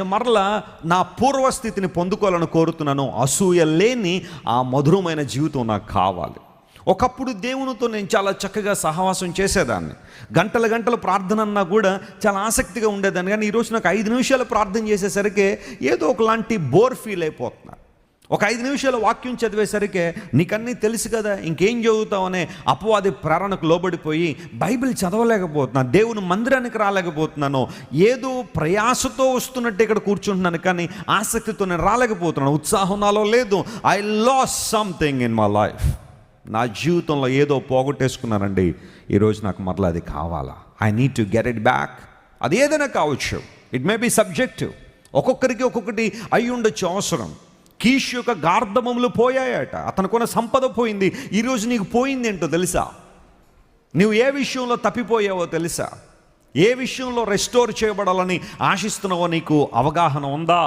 నేను మరలా నా పూర్వస్థితిని పొందుకోవాలని కోరుతున్నాను. అసూయ లేని ఆ మధురమైన జీవితం నాకు కావాలి. ఒకప్పుడు దేవునితో నేను చాలా చక్కగా సహవాసం చేసేదాన్ని, గంటల గంటలు ప్రార్థన అన్నా కూడా చాలా ఆసక్తిగా ఉండేదాన్ని. కానీ ఈరోజు నాకు 5 నిమిషాలు ప్రార్థన చేసేసరికి ఏదో ఒకలాంటి బోర్ ఫీల్ అయిపోతున్నా. ఒక 5 నిమిషాల వాక్యం చదివేసరికి నీకన్నీ తెలుసు కదా, ఇంకేం చదువుతావనే అపవాది ప్రేరణకు లోబడిపోయి బైబిల్ చదవలేకపోతున్నా, దేవుని మందిరానికి రాలేకపోతున్నాను. ఏదో ప్రయాసతో వస్తున్నట్టు ఇక్కడ కూర్చుంటున్నాను, కానీ ఆసక్తితో నేను రాలేకపోతున్నాను. ఉత్సాహం నాలో లేదు. I lost something in my life. నా జీవితంలో ఏదో పోగొట్టేసుకున్నానండి. ఈరోజు నాకు మరలా అది కావాలా. I need to get it back. అది ఏదైనా కావచ్చు, ఇట్ మే బి సబ్జెక్టివ్. ఒక్కొక్కరికి ఒక్కొక్కటి అయి ఉండొచ్చు అవసరం. కీష్ యొక్క గార్ధమములు పోయాయట, అతనుకున్న సంపద పోయింది. ఈరోజు నీకు పోయింది ఏంటో తెలుసా? నువ్వు ఏ విషయంలో తప్పిపోయావో తెలుసా? ఏ విషయంలో రెస్టోర్ చేయబడాలని ఆశిస్తున్నావో నీకు అవగాహన ఉందా?